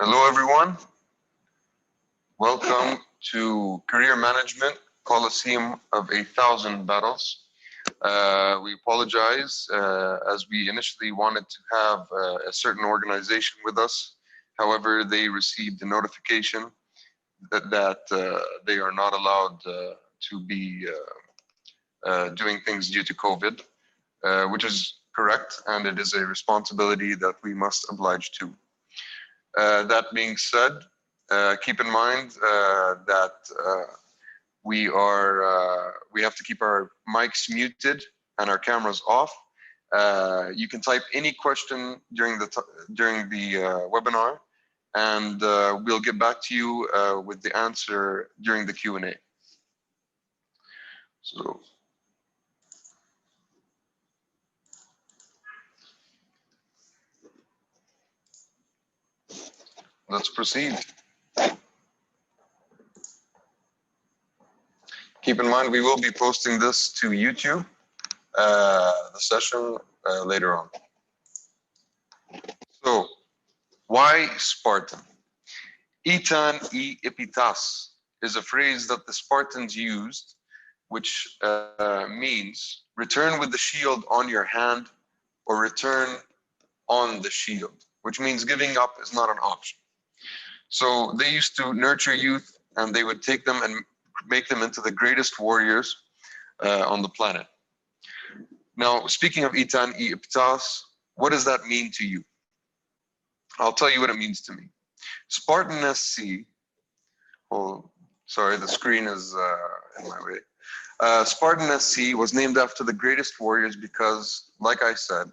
Hello, everyone. Welcome to Career Management, Colosseum of 8,000 Battles. We apologize as we initially wanted to have a certain organization with us. However, they received a notification that they are not allowed to be doing things due to COVID, which is correct, and it is a responsibility that we must oblige to. That being said, keep in mind that we have to keep our mics muted and our cameras off. You can type any question during the webinar, and we'll get back to you with the answer during the Q&A. So. Let's proceed. Keep in mind, we will be posting this to YouTube, the session later on. So, why Spartan? Itan e epitas is a phrase that the Spartans used, which means return with the shield on your hand or return on the shield, which means giving up is not an option. So they used to nurture youth, and they would take them and make them into the greatest warriors on the planet. Now, speaking of Itan e Iptas, what does that mean to you? I'll tell you what it means to me. Spartan SC, oh, sorry, the screen is in my way. Spartan SC was named after the greatest warriors because, like I said,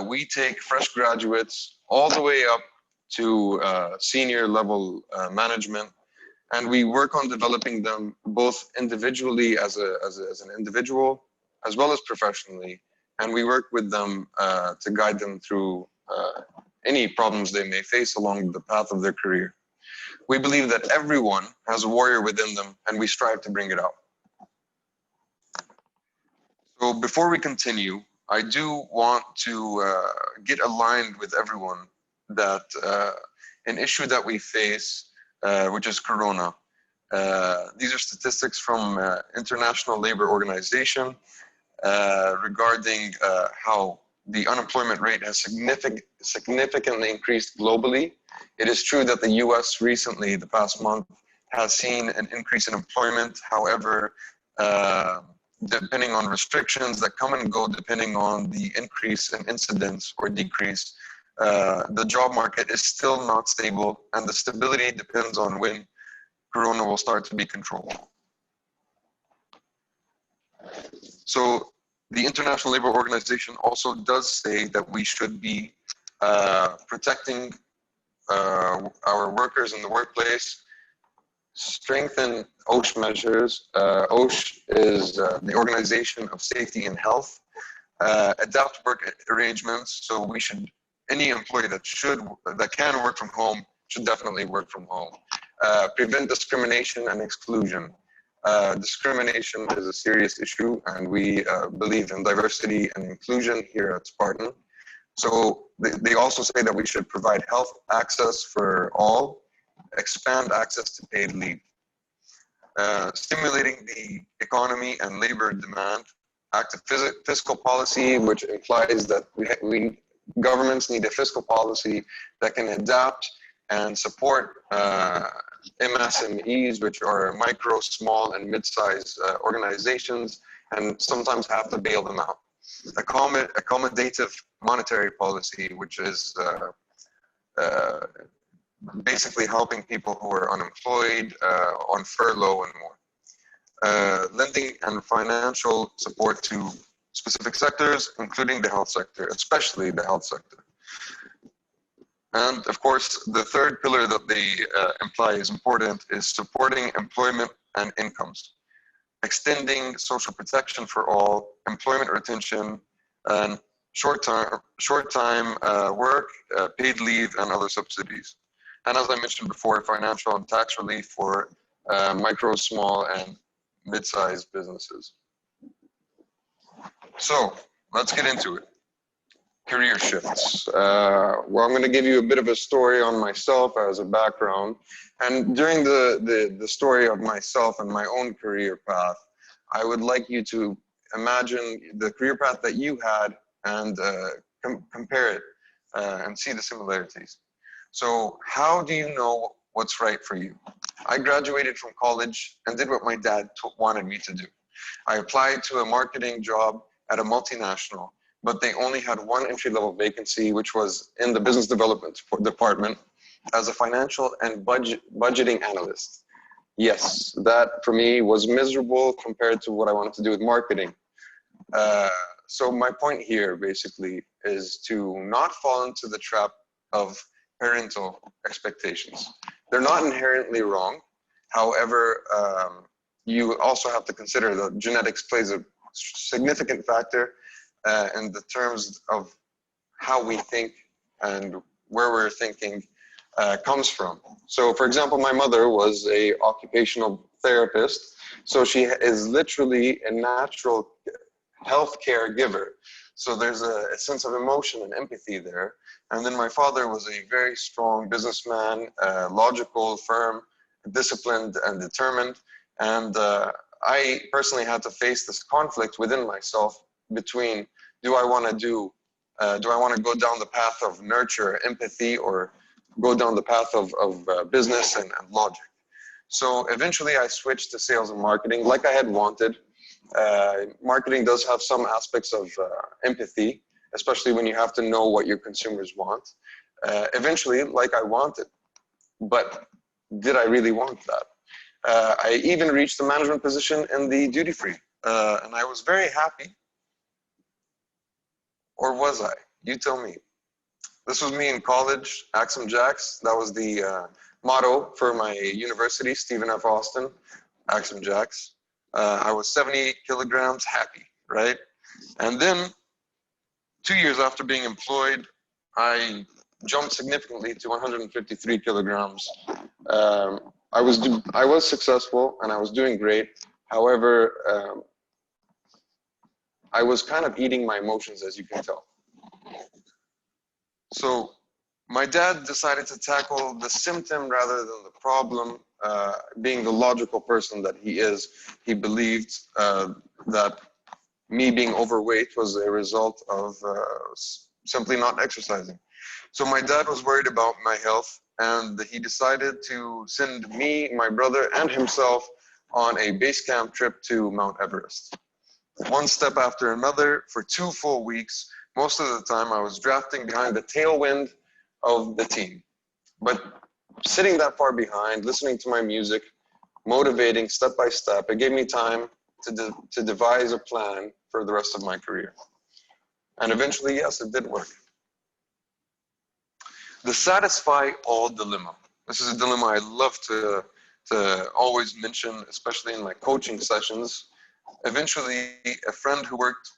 we take fresh graduates all the way up to senior level management, and we work on developing them both individually as an individual as well as professionally, and we work with them to guide them through any problems they may face along the path of their career. We believe that everyone has a warrior within them, and we strive to bring it out. So before we continue, I do want to get aligned with everyone that an issue that we face, which is Corona. These are statistics from International Labor Organization regarding how the unemployment rate has significantly increased globally. It is true that the US recently, the past month, has seen an increase in employment. However, depending on restrictions that come and go, depending on the increase in incidence or decrease, the job market is still not stable, and the stability depends on when Corona will start to be controlled. So the International Labor Organization also does say that we should be protecting our workers in the workplace, strengthen OSH measures. OSH is the Organization of Safety and Health. Adapt work arrangements, so we should, any employee that can work from home should definitely work from home. Prevent discrimination and exclusion. Discrimination is a serious issue, and we believe in diversity and inclusion here at Spartan. So they also say that we should provide health access for all, expand access to paid leave. Stimulating the economy and labor demand. Active fiscal policy, which implies that governments need a fiscal policy that can adapt and support MSMEs, which are micro, small, and mid-sized organizations, and sometimes have to bail them out. Accommodative monetary policy, which is basically helping people who are unemployed, on furlough and more. Lending and financial support to specific sectors, including the health sector, especially the health sector. And of course, the third pillar that they imply is important is supporting employment and incomes, extending social protection for all, employment retention, and short-time work, paid leave, and other subsidies. And as I mentioned before, financial and tax relief for micro, small, and mid-sized businesses. So let's get into it. career shifts. Well, I'm going to give you a bit of a story on myself as a background. And during the story of myself and my own career path, I would like you to imagine the career path that you had and compare it and see the similarities. So how do you know what's right for you? I graduated from college and did what my dad wanted me to do. I applied to a marketing job at a multinational, but they only had one entry-level vacancy, which was in the business development department as a financial and budgeting analyst. Yes, that for me was miserable compared to what I wanted to do with marketing. So my point here basically is to not fall into the trap of parental expectations. They're not inherently wrong. However, you also have to consider that genetics plays a significant factor in the terms of how we think and where we're thinking comes from. So for example, my mother was a occupational therapist, so she is literally a natural healthcare giver. So there's a sense of emotion and empathy there. And then my father was a very strong businessman, logical, firm, disciplined, and determined. And I personally had to face this conflict within myself between, do I want to go down the path of nurture, empathy, or go down the path of business and logic? So eventually I switched to sales and marketing like I had wanted. Marketing does have some aspects of empathy, especially when you have to know what your consumers want. Eventually, like I wanted, but did I really want that? I even reached the management position in the duty-free, and I was very happy. Or was I? You tell me. This was me in college, Axum Jacks. That was the motto for my university, Stephen F. Austin, Axum Jacks. I was 78 kilograms, happy, right? And then 2 years after being employed, I jumped significantly to 153 kilograms. I was successful and I was doing great. However, I was kind of eating my emotions, as you can tell. So my dad decided to tackle the symptom rather than the problem. Being the logical person that he is, he believed that me being overweight was a result of simply not exercising. So my dad was worried about my health, and he decided to send me, my brother, and himself on a base camp trip to Mount Everest. One step after another for 2 full weeks. Most of the time I was drafting behind the tailwind of the team. But sitting that far behind, listening to my music, motivating step by step, it gave me time to devise a plan for the rest of my career. And eventually, yes, it did work. The satisfy all dilemma. This is a dilemma I love to always mention, especially in my coaching sessions. Eventually, a friend who worked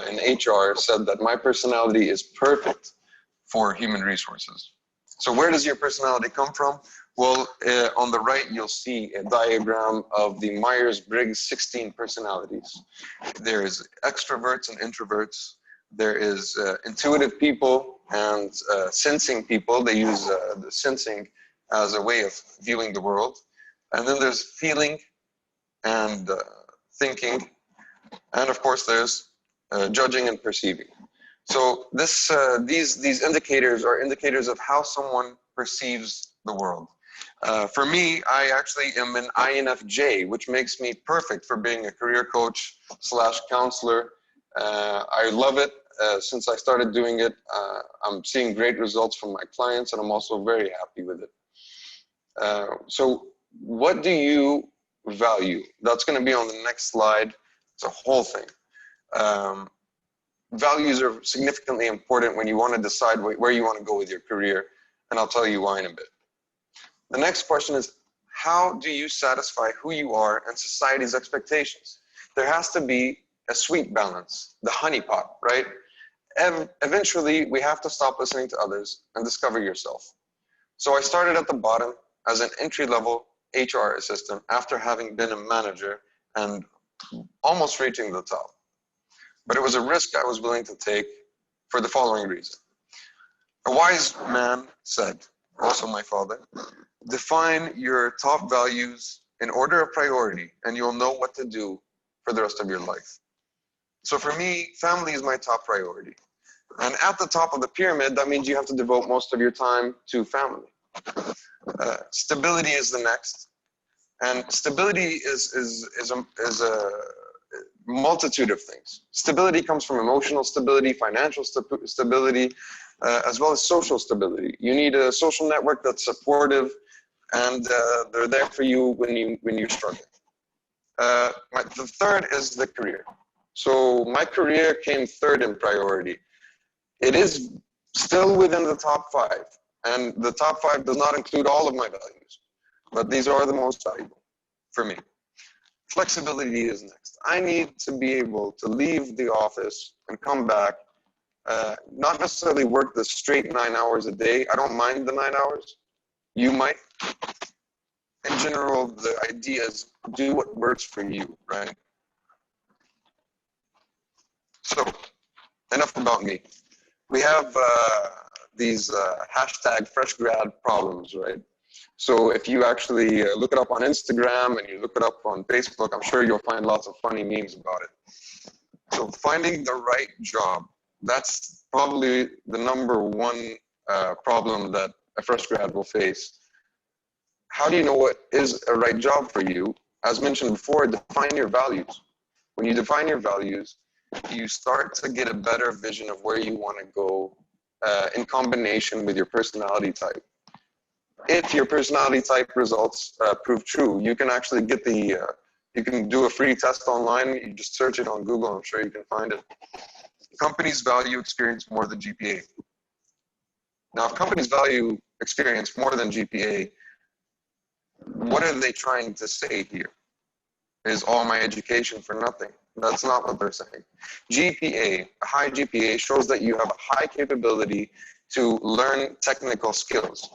in HR said that my personality is perfect for human resources. So where does your personality come from? Well, on the right, you'll see a diagram of the Myers-Briggs 16 personalities. There is extroverts and introverts. There is intuitive people and sensing people. They use the sensing as a way of viewing the world. And then there's feeling and thinking. And of course, there's judging and perceiving. So these indicators are indicators of how someone perceives the world. For me, I actually am an INFJ, which makes me perfect for being a career coach / counselor. I love it. Since I started doing it, I'm seeing great results from my clients, and I'm also very happy with it. So what do you value? That's going to be on the next slide. It's a whole thing. Values are significantly important when you want to decide where you want to go with your career, and I'll tell you why in a bit. The next question is, how do you satisfy who you are and society's expectations? There has to be a sweet balance, the honeypot, right? Eventually, we have to stop listening to others and discover yourself. So I started at the bottom as an entry-level HR assistant after having been a manager and almost reaching the top. But it was a risk I was willing to take for the following reason. A wise man said, also my father, define your top values in order of priority and you'll know what to do for the rest of your life. So for me, family is my top priority. And at the top of the pyramid, that means you have to devote most of your time to family. Stability is the next. And stability is a multitude of things. Stability comes from emotional stability, financial stability, as well as social stability. You need a social network that's supportive, and they're there for you when you're struggling. The third is the career. So my career came third in priority. It is still within the top 5, and the top 5 does not include all of my values, but these are the most valuable for me. Flexibility is next. I need to be able to leave the office and come back, not necessarily work the straight 9 hours a day. I don't mind the 9 hours. You might. In general, the idea is do what works for you, right? So, enough about me. We have these hashtag Freshgrad Problems, right? So if you actually look it up on Instagram and you look it up on Facebook, I'm sure you'll find lots of funny memes about it. So finding the right job, that's probably the number one problem that a fresh grad will face. How do you know what is a right job for you? As mentioned before, define your values. When you define your values, you start to get a better vision of where you want to go in combination with your personality type. If your personality type results prove true, you can actually get you can do a free test online. You just search it on Google. I'm sure you can find it. Companies value experience more than GPA. Now, if companies value experience more than GPA, what are they trying to say here? Is all my education for nothing? That's not what they're saying. GPA, a high GPA, shows that you have a high capability to learn technical skills.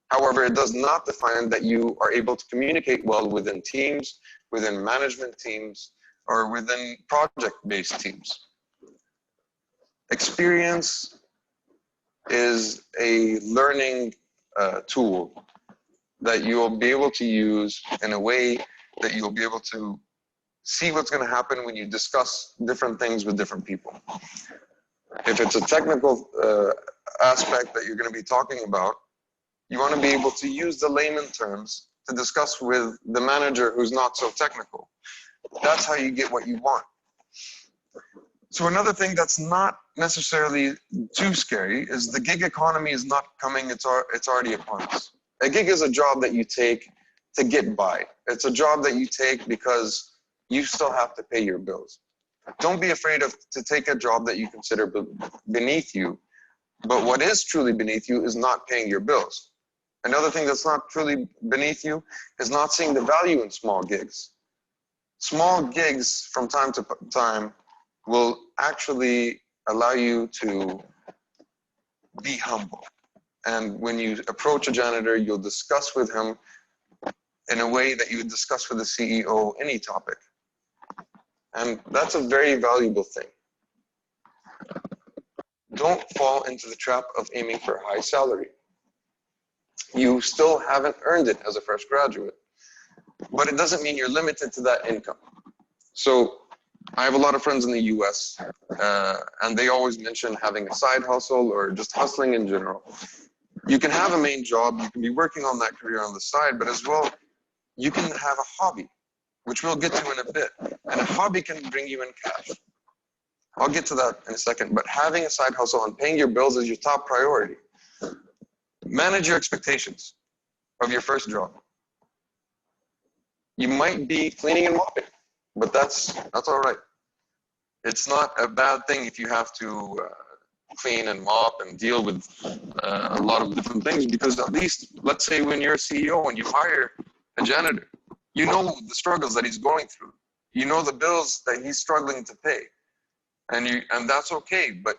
However, it does not define that you are able to communicate well within teams, within management teams, or within project-based teams. Experience is a learning tool that you'll be able to use in a way that you'll be able to see what's going to happen when you discuss different things with different people. If it's a technical aspect that you're going to be talking about, you want to be able to use the layman terms to discuss with the manager who's not so technical. That's how you get what you want. So another thing that's not necessarily too scary is the gig economy is not coming, it's already upon us. A gig is a job that you take to get by. It's a job that you take because you still have to pay your bills. Don't be afraid to take a job that you consider beneath you. But what is truly beneath you is not paying your bills. Another thing that's not truly beneath you is not seeing the value in small gigs. Small gigs from time to time will actually allow you to be humble. And when you approach a janitor, you'll discuss with him in a way that you would discuss with the CEO any topic. And that's a very valuable thing. Don't fall into the trap of aiming for a high salary. You still haven't earned it as a fresh graduate, but it doesn't mean you're limited to that income. So I have a lot of friends in the US, and they always mention having a side hustle or just hustling in general. You can have a main job, you can be working on that career on the side, but as well, you can have a hobby, which we'll get to in a bit. And a hobby can bring you in cash. I'll get to that in a second, but having a side hustle and paying your bills is your top priority. Manage your expectations of your first job. You might be cleaning and mopping, but that's all right. It's not a bad thing if you have to clean and mop and deal with a lot of different things, because at least, let's say when you're a CEO and you hire a janitor, you know the struggles that he's going through. You know the bills that he's struggling to pay. And that's okay, but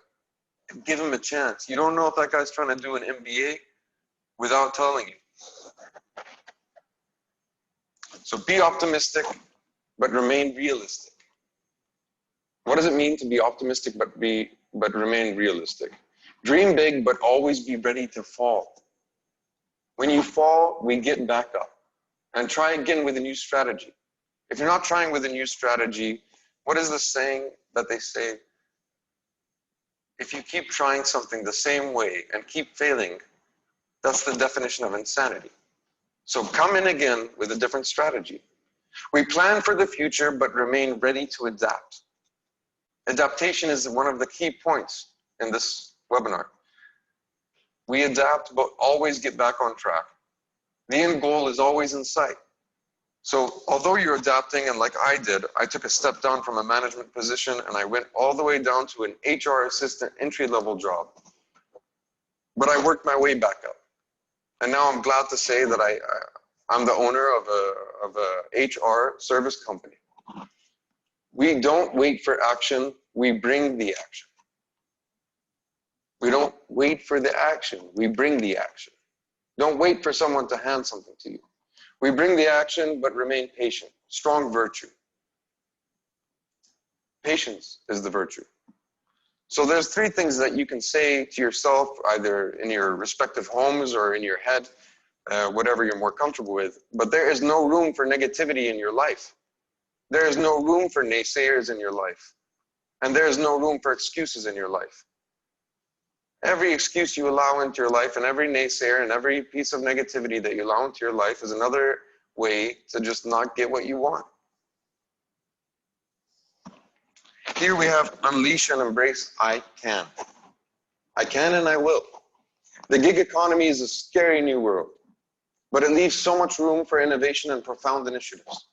give him a chance. You don't know if that guy's trying to do an MBA without telling you. So be optimistic, but remain realistic. What does it mean to be optimistic but be but remain realistic. Dream big, but always be ready to fall. When you fall, we get back up and try again with a new strategy. If you're not trying with a new strategy, what is the saying that they say? If you keep trying something the same way and keep failing, that's the definition of insanity. So come in again with a different strategy. We plan for the future, but remain ready to adapt. Adaptation is one of the key points in this webinar. We adapt, but always get back on track. The end goal is always in sight. So although you're adapting, and like I did, I took a step down from a management position and I went all the way down to an HR assistant entry-level job. But I worked my way back up. And now I'm glad to say that I'm the owner of a HR service company. We don't wait for action, we bring the action. We don't wait for the action, we bring the action. Don't wait for someone to hand something to you. We bring the action, but remain patient. Strong virtue. Patience is the virtue. So there's three things that you can say to yourself, either in your respective homes or in your head, whatever you're more comfortable with. But there is no room for negativity in your life. There is no room for naysayers in your life. And there is no room for excuses in your life. Every excuse you allow into your life and every naysayer and every piece of negativity that you allow into your life is another way to just not get what you want. Here we have unleash and embrace I can. I can and I will. The gig economy is a scary new world, but it leaves so much room for innovation and profound initiatives.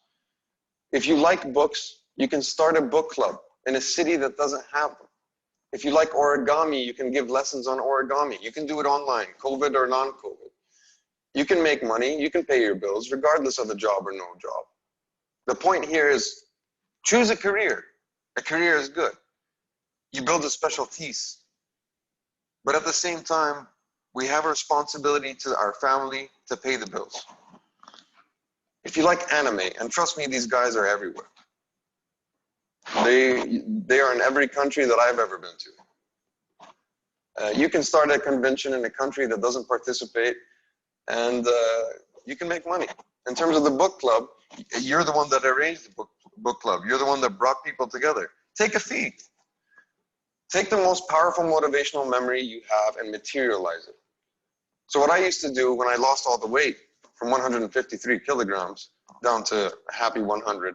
If you like books, you can start a book club in a city that doesn't have them. If you like origami, you can give lessons on origami. You can do it online, COVID or non-COVID. You can make money, you can pay your bills, regardless of a job or no job. The point here is choose a career. A career is good. You build a specialties. But at the same time, we have a responsibility to our family to pay the bills. If you like anime, and trust me, these guys are everywhere. They are in every country that I've ever been to. You can start a convention in a country that doesn't participate, and you can make money. In terms of the book club, you're the one that arranged the book club. You're the one that brought people together. Take a fee. Take the most powerful motivational memory you have and materialize it. So what I used to do when I lost all the weight from 153 kilograms down to a happy 100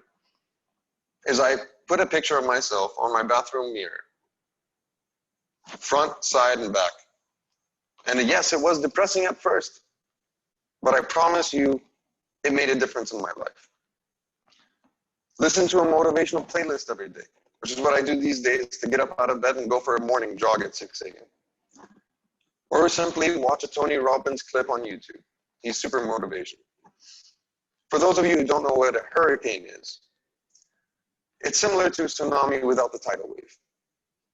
is I put a picture of myself on my bathroom mirror, front, side, and back. And yes, it was depressing at first, but I promise you, it made a difference in my life. Listen to a motivational playlist every day, which is what I do these days to get up out of bed and go for a morning jog at 6 a.m. Or simply watch a Tony Robbins clip on YouTube. He's super motivational. For those of you who don't know what a hurricane is, it's similar to a tsunami without the tidal wave.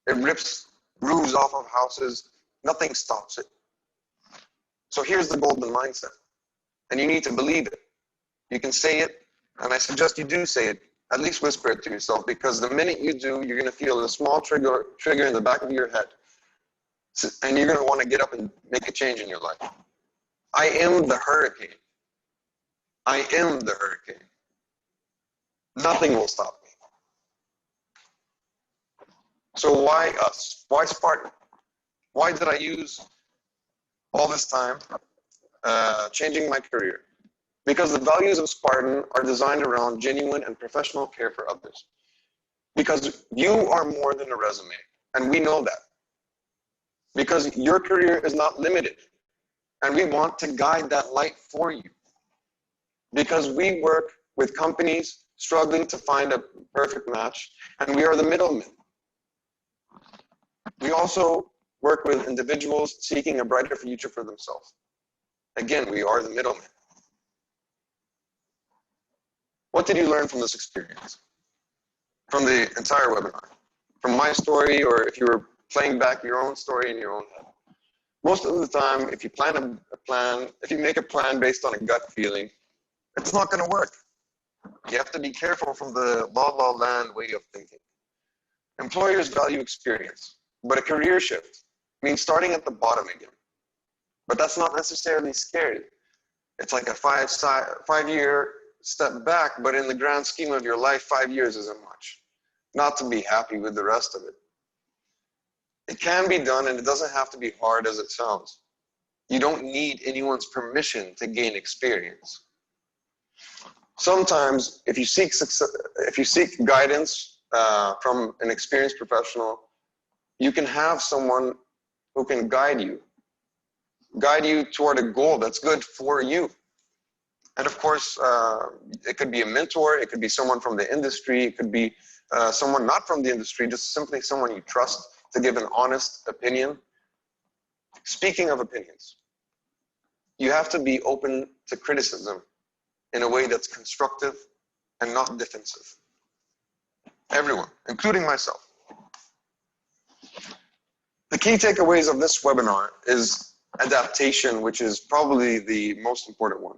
It rips roofs off of houses, nothing stops it. So here's the golden mindset, and you need to believe it. You can say it, and I suggest you do say it, at least whisper it to yourself, because the minute you do, you're gonna feel a small trigger in the back of your head, and you're gonna wanna get up and make a change in your life. I am the hurricane. I am the hurricane. Nothing will stop me. So why us? Why Spartan? Why did I use all this time changing my career? Because the values of Spartan are designed around genuine and professional care for others. Because you are more than a resume, and we know that. Because your career is not limited, and we want to guide that light for you. Because we work with companies struggling to find a perfect match, and we are the middlemen. We also work with individuals seeking a brighter future for themselves. Again, we are the middlemen. What did you learn from this experience? From the entire webinar? From my story, or if you were playing back your own story in your own head? Most of the time, if you plan a plan, if you make a plan based on a gut feeling, it's not going to work. You have to be careful from the la la land way of thinking. Employers value experience. But a career shift means starting at the bottom again. But that's not necessarily scary. It's like a 5-year step back, but in the grand scheme of your life, 5 years isn't much. Not to be happy with the rest of it. It can be done, and it doesn't have to be hard as it sounds. You don't need anyone's permission to gain experience. Sometimes, if you seek guidance from an experienced professional, you can have someone who can guide you toward a goal that's good for you. And of course, it could be a mentor, it could be someone from the industry, it could be someone not from the industry, just simply someone you trust to give an honest opinion. Speaking of opinions, you have to be open to criticism in a way that's constructive and not defensive. Everyone, including myself. The key takeaways of this webinar is adaptation, which is probably the most important one.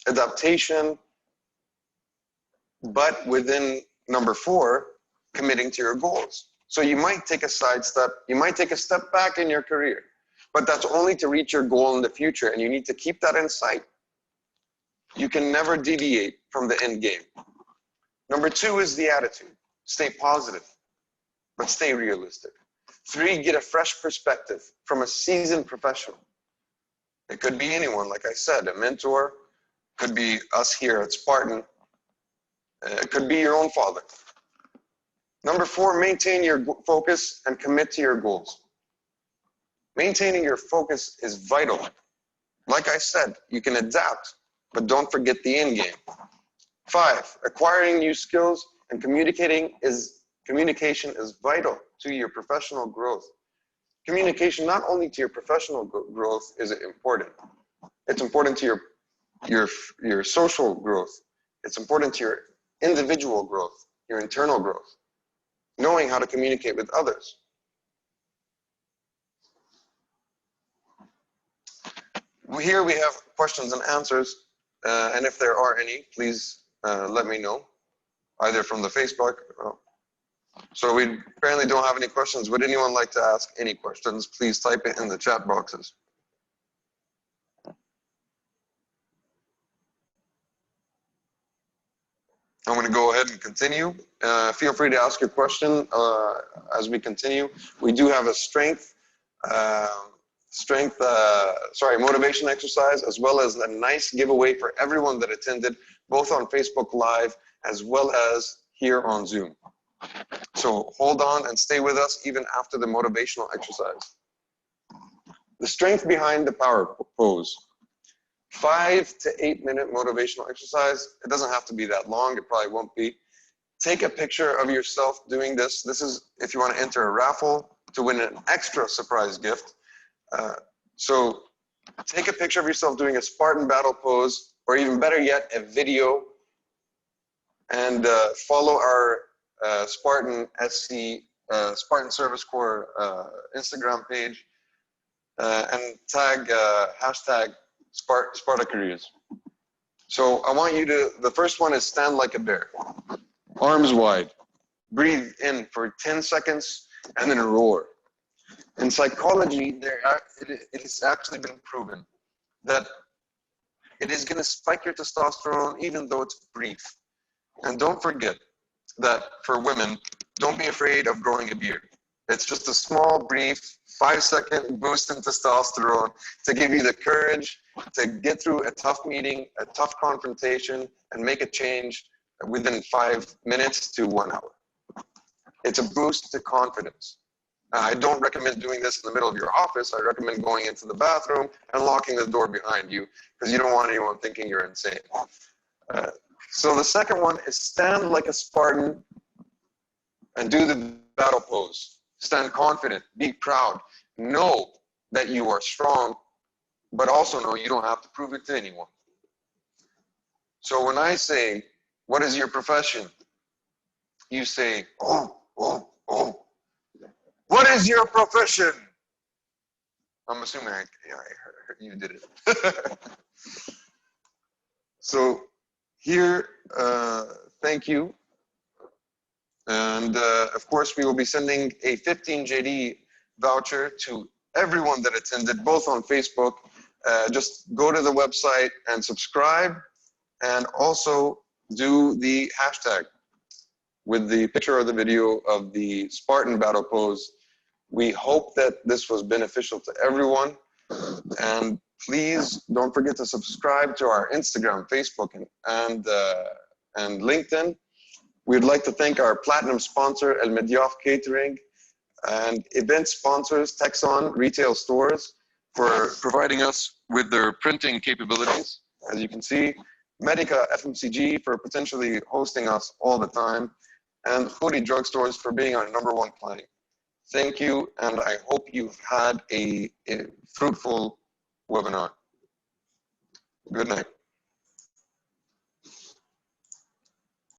Adaptation, but within number 4, committing to your goals. So you might take a sidestep, you might take a step back in your career, but that's only to reach your goal in the future, and you need to keep that in sight. You can never deviate from the end game. Number 2 is the attitude. Stay positive, but stay realistic. 3, get a fresh perspective from a seasoned professional. It could be anyone, like I said, a mentor, could be us here at Spartan, it could be your own father. Number 4, maintain your focus and commit to your goals. Maintaining your focus is vital. Like I said, you can adapt, but don't forget the end game. 5, acquiring new skills and communication is vital to your professional growth. Communication, not only to your professional growth, is important. It's important to your social growth. It's important to your individual growth, your internal growth. Knowing how to communicate with others. Here we have questions and answers, and if there are any, please let me know, either from the Facebook. So we apparently don't have any questions. Would anyone like to ask any questions? Please type it in the chat boxes. I'm going to go ahead and continue. Feel free to ask your question as we continue. We do have a motivation exercise, as well as a nice giveaway for everyone that attended, both on Facebook Live as well as here on Zoom. So hold on and stay with us even after the motivational exercise. The strength behind the power pose. 5 to 8 minute motivational exercise. It doesn't have to be that long. It probably won't be. Take a picture of yourself doing this. This is if you want to enter a raffle to win an extra surprise gift. So take a picture of yourself doing a Spartan battle pose, or even better yet, a video, and follow our Spartan SC, Spartan Service Corps Instagram page, and tag hashtag Sparta Careers. So I want you to, the first one is stand like a bear, arms wide, breathe in for 10 seconds, and then roar. In psychology, it has actually been proven that it is going to spike your testosterone even though it's brief. And don't forget that for women, don't be afraid of growing a beard. It's just a small, brief, 5-second boost in testosterone to give you the courage to get through a tough meeting, a tough confrontation, and make a change within 5 minutes to 1 hour. It's a boost to confidence. I don't recommend doing this in the middle of your office. I recommend going into the bathroom and locking the door behind you, because you don't want anyone thinking you're insane. So the second one is stand like a Spartan and do the battle pose. Stand confident, be proud, know that you are strong, but also know you don't have to prove it to anyone. So when I say, what is your profession? You say, oh. What is your profession? I'm assuming I heard you did it. So here, thank you. And of course, we will be sending a 15 JD voucher to everyone that attended, both on Facebook. Just go to the website and subscribe, and also do the hashtag with the picture or the video of the Spartan battle pose. We hope that this was beneficial to everyone, and please don't forget to subscribe to our Instagram, Facebook, and LinkedIn. We'd like to thank our platinum sponsor, El Mediaf Catering, and event sponsors, Texon Retail Stores, for providing us with their printing capabilities. As you can see, Medica FMCG for potentially hosting us all the time, and Khoury Drugstores for being our #1 client. Thank you, and I hope you've had a fruitful webinar. Good night.